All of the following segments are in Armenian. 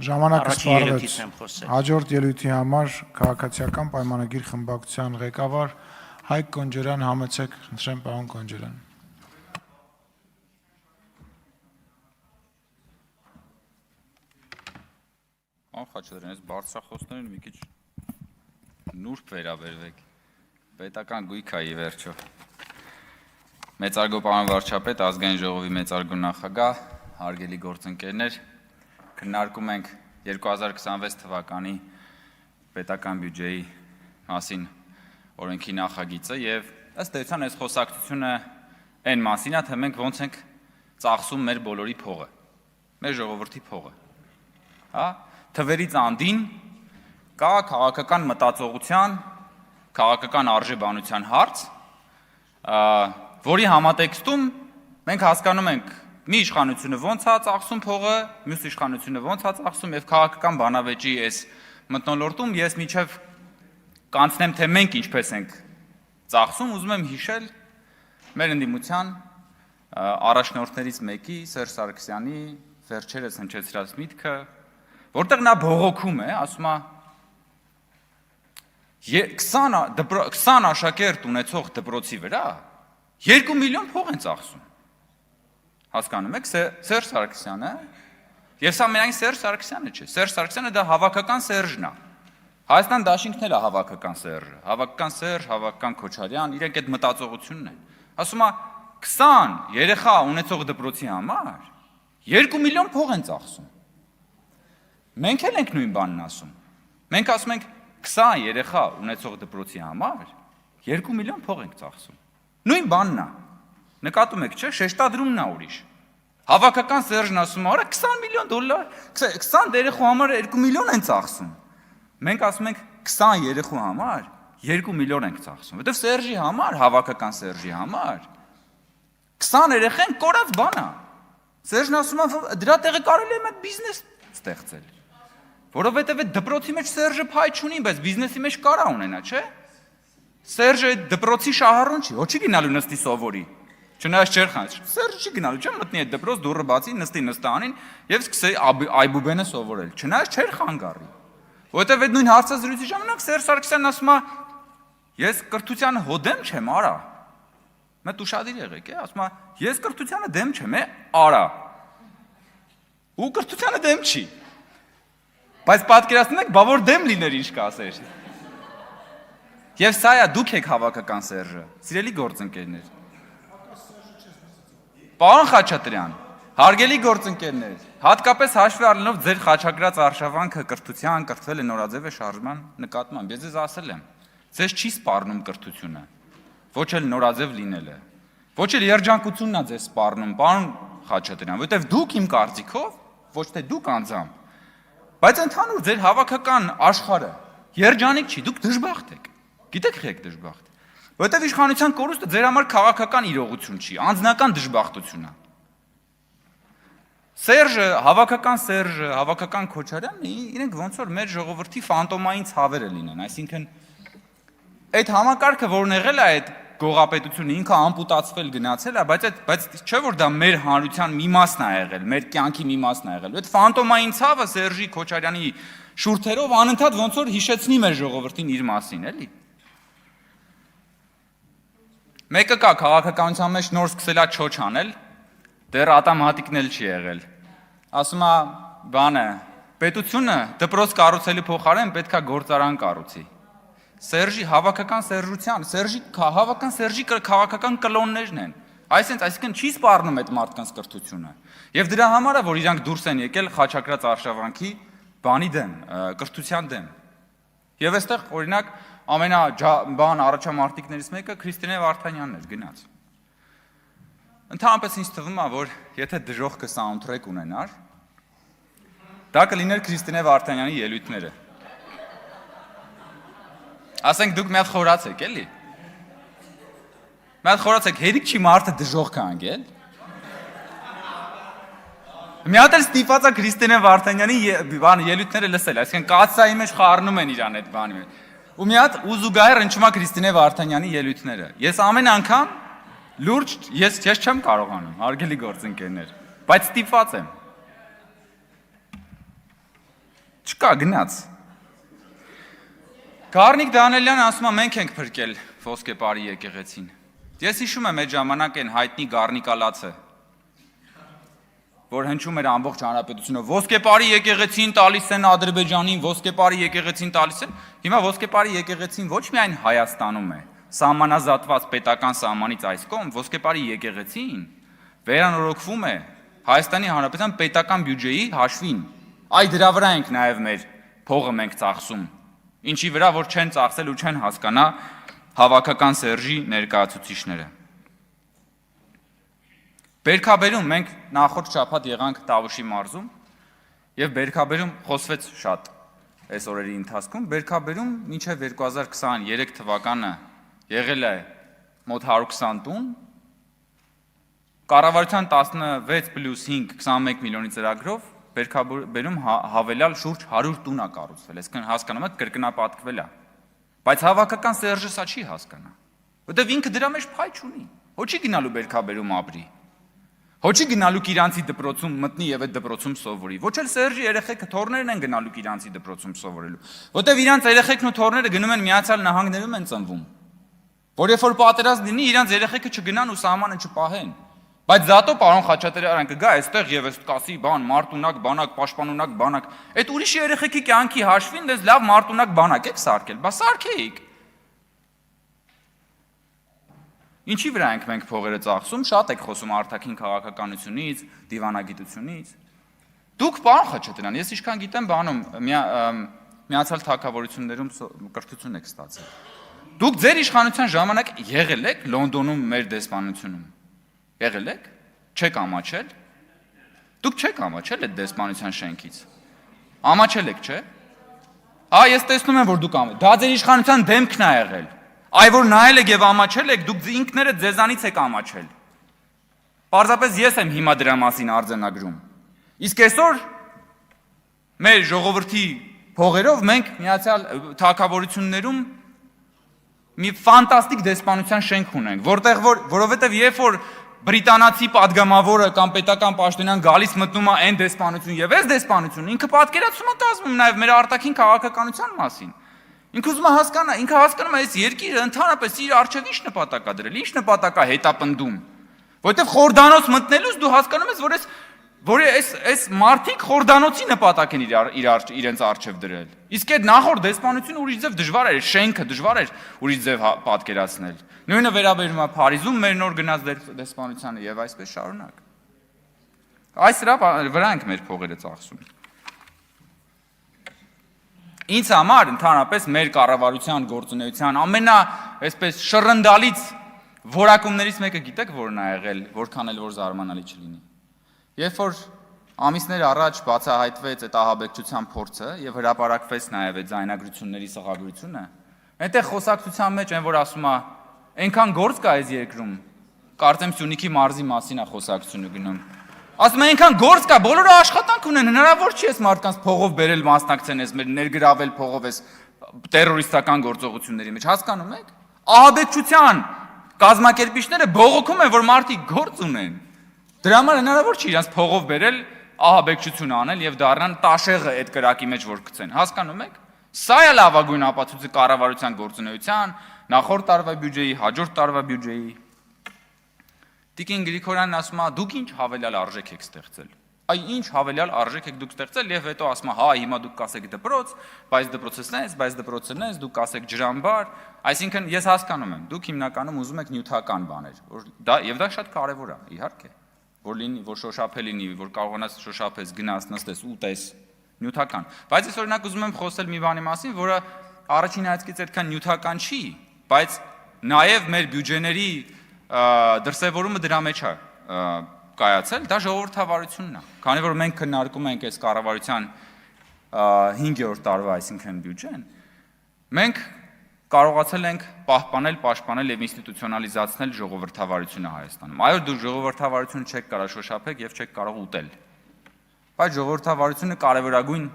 Ժամանակը սպառվեց։ Հաջորդ ելույթի համար քաղաքացիական պայմանագիր խմբակցության ղեկավար Հայկ Կոնջորյան, համեցեք, խնդրեմ, պարոն Կոնջորյան։ Խաչատրյան, այս բարձրախոսներին մի քիչ նուրբ վերաբերվեք, պետական գույք է ի վերջո։ Մեծարգո պարոն վարչապետ, ազգային ժողովի մեծարգո նախագահ, հարգելի գործընկերներ, քննարկում ենք 2026 թվականի պետական բյուջեի մասին օրենքի նախագիծը եւ ըստ էության այս խոսակցությունը այն մասին է, թե մենք ոնց ենք ծախսում մեր բոլորի փողը, մեր ժողովրդի փողը։ Հա, թվերից անդին կա քաղաքական մտածողության, քաղաքական արժեբանության հարց, որի համատեքստում մենք հասկանում ենք մի իշխանությունը ոնց է ծախսում փողը, մյուս իշխանությունը ոնց է ծախսում եւ քաղաքական բանավեճի այս մթնոլորտում ես միջև կանցնեմ թե մենք ինչպես ենք ծախսում, ուզում եմ հիշել մեր ընդդիմության առաջնորդներից մեկի Սերժ Սարգսյանի վերջերս հնչեցրած միտքը, որտեղ նա բողոքում է, ասում է 20 աշակերտ ունեցող դպրոցի վրա 2 միլիոն փող են ծախսում։ Հասկանում եք, Սերժ Սարգսյանը, եւ սա միայն Սերժ Սարգսյանը չէ, Սերժ Սարգսյանը դա հավաքական Սերժն է։ Հայաստան դաշինքն էլ է հավաքական Սերժը, հավաքական Սերժ, հավաքական Քոչարյան, իրենք այդ մտածողությունն են։ Ասում է 20 երեխա ունեցող դպրոցի համար 2 միլիոն փող են ծախսում։ Մենք էլ ենք նույն բանն ասում։ Մենք ասում ենք 20 երեխա ունեցող դպրոցի համար 2 միլիոն փող ենք ծախսում։ Նույն բանն է։ Նկատում եք, չէ՞, շեշտադրումն է ուրիշ։ Հավաքական Սերժն ասում է, 20 միլիոն դոլար, 20 երեխու համար 2 միլիոն են ծախսում։ Մենք ասում ենք 20 երեխու համար 2 միլիոն ենք ծախսում, որտեղ Սերժի համար, հավաքական Սերժի համար 20 երեխան կորած բան է։ Սերժն ասում է, դրա տեղը կարելի է մեկ բիզնես ստեղծել։ Որովհետև այդ դպրոցի մեջ Սերժը փայ չունի, բայց բիզնեսի մեջ կարա ունենա, չէ՞։ Սերժը այդ դպրոցի շահառուն չի, ոչ չի գնալու նստի սովորի։ Չնայած չէր խանջ։ Սերժը չի գնալու, չէ՞, մտնի այդ դպրոց, դուռը բացի, նստի նստանին եւ սկսի այբուբենը սովորել։ Չնայած չէր խանգարի։ Որովհետև այդ նույն հարցազրույցի ժամանակ Սերժ Սարգսյանն ասում է, ես կրթությանը հոդեմ չեմ, արա։ Մեծ ուշադիր եղեք, է, ասում է, ես կրթությանը դեմ չեմ, արա։ Ու կրթությանը դեմ չի։ Բայց պատկերացնեք, բա որ դեմ լիներ ինչ կասեր։ Եվ սա է դուք եք հավաքական Սերժը, սիրելի գործընկերներ։ Պարոն Խաչատրյան, հարգելի գործընկերներ, հատկապես հաշվի առնելով ձեր խաչակրած արշավանքը կրթության, կրթվել է նորաձև շարժման նկատմամբ, ես ձեզ ասել եմ, ձեզ չի սպառնում կրթությունը, ոչ էլ նորաձև լինելը, ոչ էլ երջանկությունն է ձեզ սպառնում, պարոն Խաչատրյան, որովհետև դուք իմ կարծիքով, ոչ թե դուք անձամբ, բայց ընդհանուր ձեր հավաքական աշխարհը երջանիկ չի, դուք դժբախտ եք։ Գիտեք եք դժբախտ։ Որովհետև իշխանության կորուստը ձեր համար քաղաքական իրողություն չի, անձնական դժբախտություն է։ Սերժը, հավաքական Քոչարյանն իրենք ոնց որ մեր ժողովրդի ֆանտոմային ցավերը լինեն, այսինքն այդ համակարգը, որն եղել է այդ գողապետությունը ինքը ամպուտացվել գնացել է, բայց չէ որ դա մեր հանրության մի մասն է եղել, մեր կյանքի մի մասն է եղել։ Այդ ֆանտոմային ցավը Սերժի Քոչարյանի շուրթերով անընդհատ ոնց որ հիշեցնի մեր ժողովրդին իր մասին, էլի։ Մեկը կա քաղաքականության մեջ նոր սկսել է չոչ անել, դեռ ատամհատիկն էլ չի եղել։ Ասում է, բանը, պետությունը դպրոց կառուցելու փոխարեն պետք է գործարան կառուցի։ Սերժի հավաքական Սերժության, հավաքական Սերժի քաղաքական կլոններն են։ Այսինքն չի սպառնում այդ մարդկանց կրթությունը։ Եվ դրա համար է, որ իրանք դուրս են եկել խաչակրած արշավանքի բանի դեմ, կրթության դեմ։ Եվ այստեղ օրինակ ամենաբան առաջամարտիկներից մեկը Քրիստինե Վարդանյանն էր գնաց։ Ընդհանրապես ինձ թվում է, որ եթե դժոխքը սաունդթրեք ունենար, դա կլիներ Քրիստինե Վարդանյանի ելույթները։ Ասենք դուք մի հատ խորացեք, էլի։ Մի հատ խորացեք, հերիք չի մարդը դժոխք է անգել։ Մի հատ էլ ստիպված է Քրիստինե Վարդանյանի ելույթները լսել, այսինքն կաթսայի մեջ խառնում են իրան այդ բանի մեջ։ Ու մի հատ ուզուգահեռ հնչում է Քրիստինե Վարդանյանի ելույթները։ Ես ամեն անգամ լուրջ ես չեմ կարողանում, հարգելի գործընկերներ, բայց ստիպված եմ։ Չկա գնաց։ Գառնիկ Դանելյանը ասում է մենք ենք փրկել ոսկեպարի եկեղեցին։ Ես հիշում եմ այդ ժամանակ այն հայտնի Գառնիկալացը, որ հնչում էր ամբողջ հանրապետությունը, ոսկեպարի եկեղեցին տալիս են Ադրբեջանին, ոսկեպարի եկեղեցին տալիս են։ Հիմա ոսկեպարի եկեղեցին ոչ միայն Հայաստանում է, սահմանազատված պետական սահմանից այս կողմ, ոսկեպարի եկեղեցին վերանորոգվում է Հայաստանի Հանրապետության պետական բյուջեի հաշվին։ Այ դրա վրա ենք նաև մեր փողը մենք ծախսում։ Ինչի վրա որ չեն ծախսել ու չեն հասկանա հավաքական Սերժի ներկայացուցիչները։ Բերքաբերում մենք նախորդ շաբաթ եղանք Տավուշի մարզում եւ Բերքաբերում խոսվեց շատ այս օրերի ընթացքում։ Բերքաբերում մինչեւ 2023 թվականը եղել է մոտ 120 տուն, կառավարության 16+5 21 միլիոնի ծրագրով Բերքաբերում հավելյալ շուրջ 100 տուն է կառուցվել, այսինքն հասկանում եք կրկնապատկվել է։ Բայց հավաքական Սերժը սա չի հասկանա, որտեվ ինքը դրա մեջ փայ չունի։ Ոչ չի գնալու Բերքաբերում ապրի։ Ոչ չի գնալու Կիրանցի դպրոցում մտնի եւ այդ դպրոցում սովորի։ Ոչ էլ Սերժի երեխեքը թորներն են գնալու Կիրանցի դպրոցում սովորելու, որտեվ իրանց երեխեքն ու թորները գնում են Միացյալ Նահանգներում են ծնվում։ Որ երբ որ պատերազմ լինի, իրանց երեխեքը չգնան ու սահմանը չպահեն։ Բայց զատո պարոն Խաչատրյան կգա այստեղ եւ այս կասի բան, մարտունակ բանակ, պաշտպանունակ բանակ։ Այդ ուրիշի երեխեքի կյանքի հաշվին դες լավ մարտունակ բանակ եք սարքել, բա սարքեիք։ Ինչի վրա ենք մենք փողերը ծախսում, շատ եք խոսում արտաքին քաղաքականությունից, դիվանագիտությունից։ Դուք պարոն Խաչատրյան, ես ինչքան գիտեմ, բանում միացյալ թագավորություններում կրթություն եք ստացել։ Դուք ձեր իշխանության ժամանակ եղել եք Լոնդոնում մեր դեսպանությունում։ Եղել եք։ Չեք ամաչել։ Դուք չեք ամաչել այդ դեսպանության շենքից։ Ամաչել եք, չէ՞։ Ես տեսնում եմ, որ դուք դա ձեր իշխանության դեմքն է եղել։ Այ որ նայել եք եւ ամաչել եք, դուք ինքներդ ձեզանից եք ամաչել։ Պարզապես ես եմ հիմա դրա մասին արձանագրում։ Իսկ այսօր մեր ժողովրդի փողերով մենք միացյալ թագավորություններում մի ֆանտաստիկ դեսպանության շենք ունենք, որովհետեւ երբ որ բրիտանացի падգամավորը կամ պետական պաշտոնյան գալիս մտնում է այն դեսպանություն եւ այս դեսպանություն, ինքը պատկերացում է կազմում նաեւ մեր արտաքին քաղաքականության մասին։ Ինքը ուզում է հասկանա, ինքը հասկանում է այս երկիրը ընդհանրապես իր արժեվ ինչ նպատակ է դրել, ինչ նպատակ է հետապնդում։ Որտեվ խորդանոց մտնելուց դու հասկանում ես, որ այս մարդիկ խորդանոցի նպատակ են իրենց արժեվ դրել։ Իսկ այդ նախորդ դեսպանությունը ուրիշ ձև դժվար էր, շենքը դժվար էր ուրիշ ձև պատկերացնել։ Նույնը վերաբերում է Փարիզում մեր նոր գնաց դեսպանությանը եւ այսպես շարունակ։ Այս վրա ենք մեր փողերը ծախսում։ Ինձ համար ընդհանրապես մեր կառավարության գործունեության այսպես շռնդալից որակումներից մեկը գիտեք որն է եղել, որքան էլ որ զարմանալի չլինի։ Երբ որ ամիսներ առաջ բացահայտվեց այդ ահաբեկչության փորձը եւ հրապարակվեց նաեւ այդ ձայնագրությունների սղագրությունը, այնտեղ խոսակցության մեջ այն որ ասում է, այնքան գործ կա այս երկրում, կարծեմ Սյունիքի մարզի մասին է խոսակցությունը գնում։ Ասում են այնքան գործ կա, բոլորը աշխատանք ունեն, հնարավոր չի այս մարդկանց փողով բերել մասնակցեն այս մեր ներգրավել փողով այս տերորիստական գործողությունների մեջ, հասկանում եք։ Ահաբեկչության կազմակերպիչները բողոքում են, որ մարդիկ գործ ունեն։ Դրա համար հնարավոր չի իրենց փողով բերել ահաբեկչություն անել եւ դառնան տաշեղը այդ կրակի մեջ որ գցեն, հասկանում եք։ Սա է լավագույն ապացույցը կառավարության գործունեության, նախորդ տարվա բյուջեի, հաջորդ տարվա բյուջեի։ Տիկին Գրիգորյանն ասում է, դուք ինչ հավելյալ արժեք եք ստեղծել։ Այ ինչ հավելյալ արժեք եք դուք ստեղծել եւ հետո ասում է, հա, հիմա դուք կասեք դպրոց, բայց դպրոցը նես, դուք կասեք ջրամբար, այսինքն ես հասկանում եմ, դուք հիմնականում ուզում եք նյութական բաներ, եւ դա շատ կարեւոր է, իհարկե, որ լինի, որ շոշափել լինի, որ կարողանաս շոշափես, գնաս, նստես, ուտես, նյութական։ Բայց ես օրինակ ուզում եմ խոսել մի բանի մասին, որը առաջին հայացքից այդքան նյութական չի, բայց նաեւ մեր բյուջեների դրսևորումը դրա մեջ է կայացել, դա ժողովրդավարությունն է։ Քանի որ մենք քննարկում ենք այս կառավարության 5-րդ տարվա, այսինքն բյուջեն, մենք կարողացել ենք պաշտպանել եւ ինստիտուցիոնալիզացնել ժողովրդավարությունը Հայաստանում։ Այո, դու ժողովրդավարությունը չեք կարող շոշափել եւ չեք կարող ուտել։ Բայց ժողովրդավարությունը կարևորագույն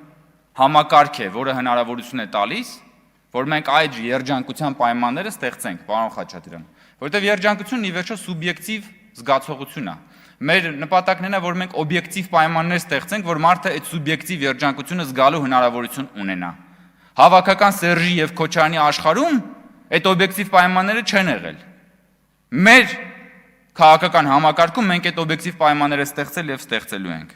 համակարգ է, որը հնարավորություն է տալիս, որ մենք այդ երջանկության պայմանները ստեղծենք, պարոն Խաչատրյան, որովհետեւ երջանկությունն ի վերջո սուբյեկտիվ զգացողություն է։ Մեր նպատակն է, որ մենք օբյեկտիվ պայմաններ ստեղծենք, որ մարդը այդ սուբյեկտիվ երջանկությունը զգալու հնարավորություն ունենա։ Հավաքական Սերժի եւ Քոչարյանի աշխարհում այդ օբյեկտիվ պայմանները չեն եղել։ Մեր քաղաքական համակարգում մենք այդ օբյեկտիվ պայմանները ստեղծել եւ ստեղծելու ենք։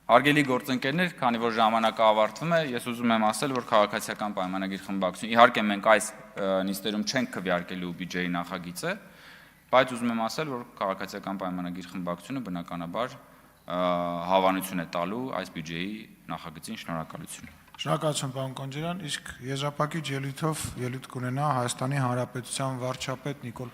Հարգելի գործընկերներ, քանի որ ժամանակը ավարտվում է, ես ուզում եմ ասել, որ քաղաքացիական պայմանագիր խմբակցություն, իհարկե մենք այս նիստերում չենք քվեարկելու բյուջեի նախագիծը, բայց ուզում եմ ասել, որ քաղաքացիական պայմանագիր խմբակցությունը բնականաբար հավանություն է տալու այս բյուջեի նախագծին։ Շնորհակալություն։ Շնորհակալություն, պարոն Կոնջարյան, իսկ եզրափակիչ ելույթով ելույթ կունենա Հայաստանի Հանրապետության վարչապետ Նիկոլ